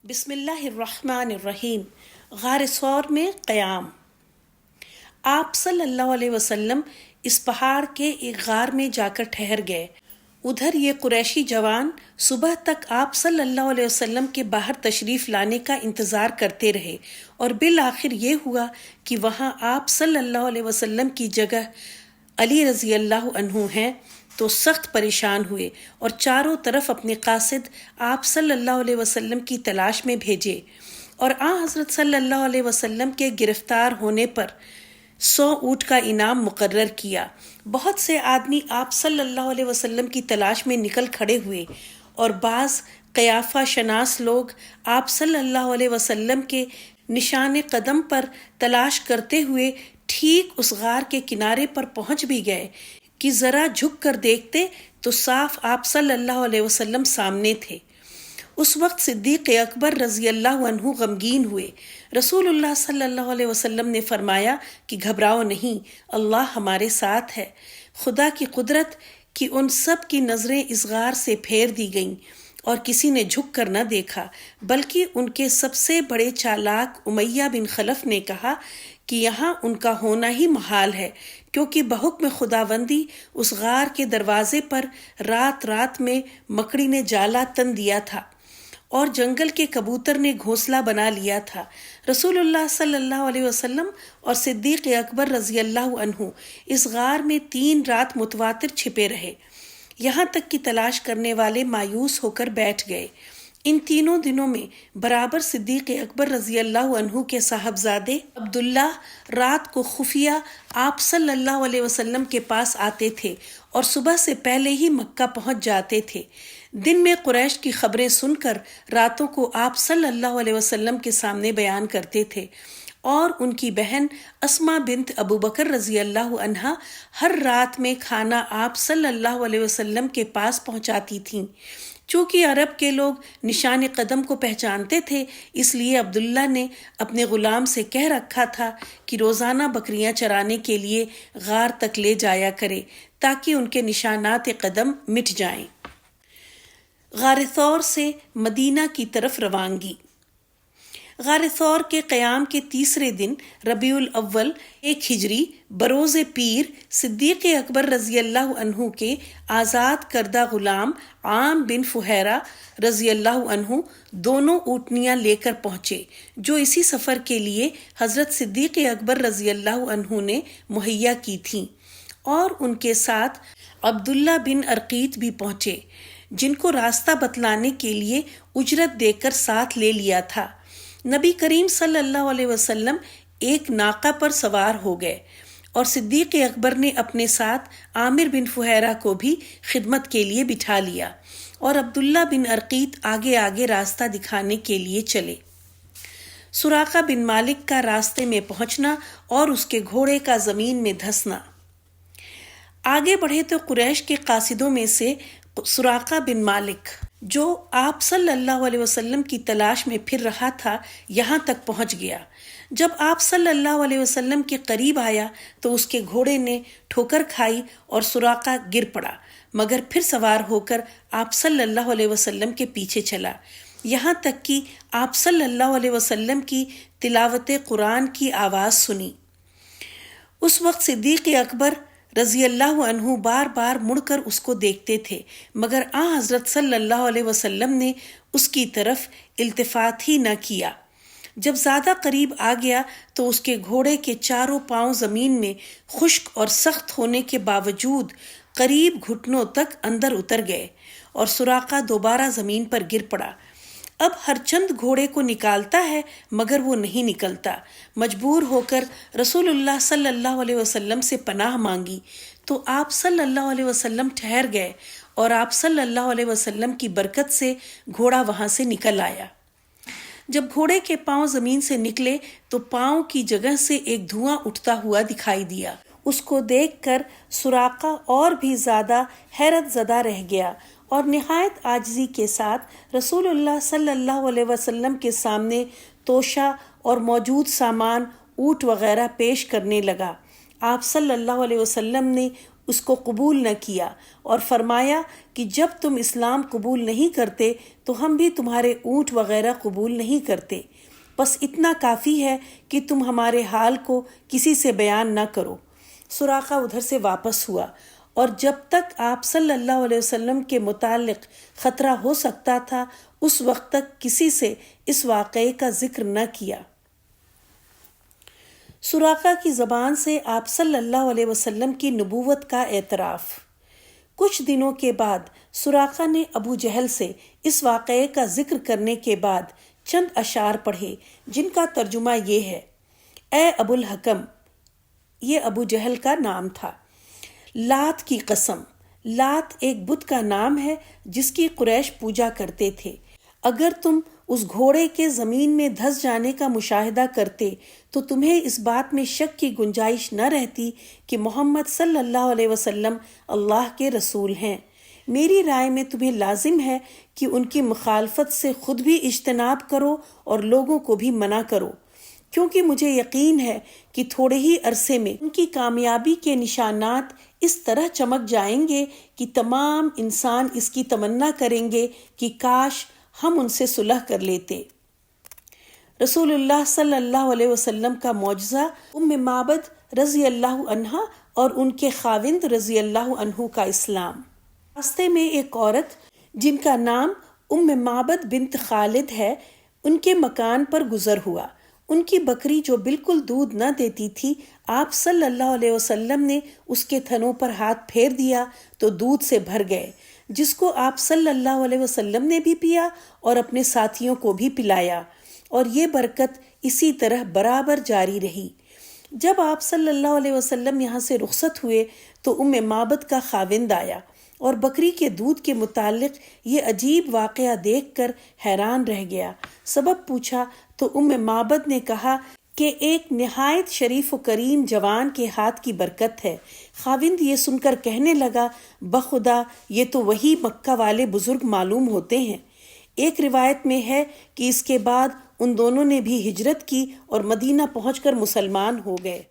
بسم اللہ الرحمن الرحیم۔ غار ثور میں قیام۔ آپ صلی اللہ علیہ وسلم اس پہاڑ کے ایک غار میں جا کر ٹھہر گئے۔ ادھر یہ قریشی جوان صبح تک آپ صلی اللہ علیہ وسلم کے باہر تشریف لانے کا انتظار کرتے رہے اور بالآخر یہ ہوا کہ وہاں آپ صلی اللہ علیہ وسلم کی جگہ علی رضی اللہ عنہ ہیں تو سخت پریشان ہوئے اور چاروں طرف اپنے قاصد آپ صلی اللہ علیہ وسلم کی تلاش میں بھیجے اور حضرت صلی اللہ علیہ وسلم کے گرفتار ہونے پر 100 اونٹ کا انعام مقرر کیا۔ بہت سے آدمی آپ صلی اللہ علیہ وسلم کی تلاش میں نکل کھڑے ہوئے اور بعض قیافہ شناس لوگ آپ صلی اللہ علیہ وسلم کے نشان قدم پر تلاش کرتے ہوئے ٹھیک اس غار کے کنارے پر پہنچ بھی گئے کہ ذرا جھک کر دیکھتے تو صاف آپ صلی اللہ علیہ وسلم سامنے تھے۔ اس وقت صدیق اکبر رضی اللہ عنہ غمگین ہوئے۔ رسول اللہ صلی اللہ علیہ وسلم نے فرمایا کہ گھبراؤ نہیں، اللہ ہمارے ساتھ ہے۔ خدا کی قدرت کہ ان سب کی نظریں اس غار سے پھیر دی گئیں اور کسی نے جھک کر نہ دیکھا، بلکہ ان کے سب سے بڑے چالاک امیہ بن خلف نے کہا کہ یہاں ان کا ہونا ہی محال ہے، کیونکہ بحکم خداوندی اس غار کے دروازے پر رات رات میں مکڑی نے جالا تن دیا تھا اور جنگل کے کبوتر نے گھونسلہ بنا لیا تھا۔ رسول اللہ صلی اللہ علیہ وسلم اور صدیق اکبر رضی اللہ عنہ اس غار میں 3 رات متواتر چھپے رہے، یہاں تک کہ تلاش کرنے والے مایوس ہو کر بیٹھ گئے۔ ان تینوں دنوں میں برابر صدیق اکبر رضی اللہ عنہ کے صاحبزادے عبداللہ رات کو خفیہ آپ صلی اللہ علیہ وسلم کے پاس آتے تھے اور صبح سے پہلے ہی مکہ پہنچ جاتے تھے۔ دن میں قریش کی خبریں سن کر راتوں کو آپ صلی اللہ علیہ وسلم کے سامنے بیان کرتے تھے اور ان کی بہن اسماء بنت ابو بکر رضی اللہ عنہا ہر رات میں کھانا آپ صلی اللہ علیہ وسلم کے پاس پہنچاتی تھیں۔ چونکہ عرب کے لوگ نشان قدم کو پہچانتے تھے، اس لیے عبداللہ نے اپنے غلام سے کہہ رکھا تھا کہ روزانہ بکریاں چرانے کے لیے غار تک لے جایا کرے تاکہ ان کے نشانات قدم مٹ جائیں۔ غار ثور سے مدینہ کی طرف روانگی۔ غار ثور کے قیام کے تیسرے دن ربیع الاول 1 ہجری بروز پیر صدیق اکبر رضی اللہ عنہ کے آزاد کردہ غلام عام بن فہیرہ رضی اللہ عنہ دونوں اونٹنیاں لے کر پہنچے جو اسی سفر کے لیے حضرت صدیق اکبر رضی اللہ عنہ نے مہیا کی تھیں، اور ان کے ساتھ عبداللہ بن ارقیت بھی پہنچے جن کو راستہ بتلانے کے لیے اجرت دے کر ساتھ لے لیا تھا۔ نبی کریم صلی اللہ علیہ وسلم ایک ناقہ پر سوار ہو گئے اور صدیق اکبر نے اپنے ساتھ عامر بن فہیرہ کو بھی خدمت کے لیے بٹھا لیا اور عبداللہ بن ارقیت آگے آگے راستہ دکھانے کے لیے چلے۔ سراقہ بن مالک کا راستے میں پہنچنا اور اس کے گھوڑے کا زمین میں دھسنا۔ آگے بڑھے تو قریش کے قاصدوں میں سے سراقہ بن مالک جو آپ صلی اللہ علیہ وسلم کی تلاش میں پھر رہا تھا یہاں تک پہنچ گیا۔ جب آپ صلی اللہ علیہ وسلم کے قریب آیا تو اس کے گھوڑے نے ٹھوکر کھائی اور سراقہ گر پڑا، مگر پھر سوار ہو کر آپ صلی اللہ علیہ وسلم کے پیچھے چلا، یہاں تک کہ آپ صلی اللہ علیہ وسلم کی تلاوت قرآن کی آواز سنی۔ اس وقت صدیق اکبر رضی اللہ عنہ بار بار مڑ کر اس کو دیکھتے تھے، مگر حضرت صلی اللہ علیہ وسلم نے اس کی طرف التفات ہی نہ کیا۔ جب زیادہ قریب آ گیا تو اس کے گھوڑے کے چاروں پاؤں زمین میں خشک اور سخت ہونے کے باوجود قریب گھٹنوں تک اندر اتر گئے اور سراقہ دوبارہ زمین پر گر پڑا۔ اب ہر چند گھوڑے کو نکالتا ہے مگر وہ نہیں نکلتا۔ مجبور ہو کر رسول اللہ صلی اللہ علیہ وسلم سے پناہ مانگی تو آپ صلی اللہ علیہ وسلم ٹھہر گئے اور آپ صلی اللہ علیہ وسلم کی برکت سے گھوڑا وہاں سے نکل آیا۔ جب گھوڑے کے پاؤں زمین سے نکلے تو پاؤں کی جگہ سے ایک دھواں اٹھتا ہوا دکھائی دیا۔ اس کو دیکھ کر سراقہ اور بھی زیادہ حیرت زدہ رہ گیا اور نہایت عاجزی کے ساتھ رسول اللہ صلی اللہ علیہ وسلم کے سامنے توشہ اور موجود سامان اونٹ وغیرہ پیش کرنے لگا۔ آپ صلی اللہ علیہ وسلم نے اس کو قبول نہ کیا اور فرمایا کہ جب تم اسلام قبول نہیں کرتے تو ہم بھی تمہارے اونٹ وغیرہ قبول نہیں کرتے، بس اتنا کافی ہے کہ تم ہمارے حال کو کسی سے بیان نہ کرو۔ سراقہ ادھر سے واپس ہوا اور جب تک آپ صلی اللہ علیہ وسلم کے متعلق خطرہ ہو سکتا تھا اس وقت تک کسی سے اس واقعے کا ذکر نہ کیا۔ سراقہ کی زبان سے آپ صلی اللہ علیہ وسلم کی نبوت کا اعتراف۔ کچھ دنوں کے بعد سراقہ نے ابو جہل سے اس واقعے کا ذکر کرنے کے بعد چند اشعار پڑھے جن کا ترجمہ یہ ہے: اے ابو الحکم، یہ ابو جہل کا نام تھا، لات کی قسم، لات ایک بت کا نام ہے جس کی قریش پوجا کرتے تھے۔ اگر تم اس گھوڑے کے زمین میں دھس جانے کا مشاہدہ کرتے تو تمہیں اس بات میں شک کی گنجائش نہ رہتی کہ محمد صلی اللہ علیہ وسلم اللہ کے رسول ہیں۔ میری رائے میں تمہیں لازم ہے کہ ان کی مخالفت سے خود بھی اجتناب کرو اور لوگوں کو بھی منع کرو، کیونکہ مجھے یقین ہے کہ تھوڑے ہی عرصے میں ان کی کامیابی کے نشانات اس طرح چمک جائیں گے کہ تمام انسان اس کی تمنا کریں گے کہ کاش ہم ان سے صلح کر لیتے۔ رسول اللہ صلی اللہ علیہ وسلم کا معجزہ، ام معبد رضی اللہ عنہا اور ان کے خاوند رضی اللہ عنہ کا اسلام۔ راستے میں ایک عورت جن کا نام ام معبد بنت خالد ہے، ان کے مکان پر گزر ہوا۔ ان کی بکری جو بالکل دودھ نہ دیتی تھی، آپ صلی اللہ علیہ وسلم نے اس کے تھنوں پر ہاتھ پھیر دیا تو دودھ سے بھر گئے، جس کو آپ صلی اللہ علیہ وسلم نے بھی پیا اور اپنے ساتھیوں کو بھی پلایا، اور یہ برکت اسی طرح برابر جاری رہی۔ جب آپ صلی اللہ علیہ وسلم یہاں سے رخصت ہوئے تو ام معبد کا خاوند آیا اور بکری کے دودھ کے متعلق یہ عجیب واقعہ دیکھ کر حیران رہ گیا۔ سبب پوچھا تو ام معبد نے کہا کہ ایک نہایت شریف و کریم جوان کے ہاتھ کی برکت ہے۔ خاوند یہ سن کر کہنے لگا، بخدا یہ تو وہی مکہ والے بزرگ معلوم ہوتے ہیں۔ ایک روایت میں ہے کہ اس کے بعد ان دونوں نے بھی ہجرت کی اور مدینہ پہنچ کر مسلمان ہو گئے۔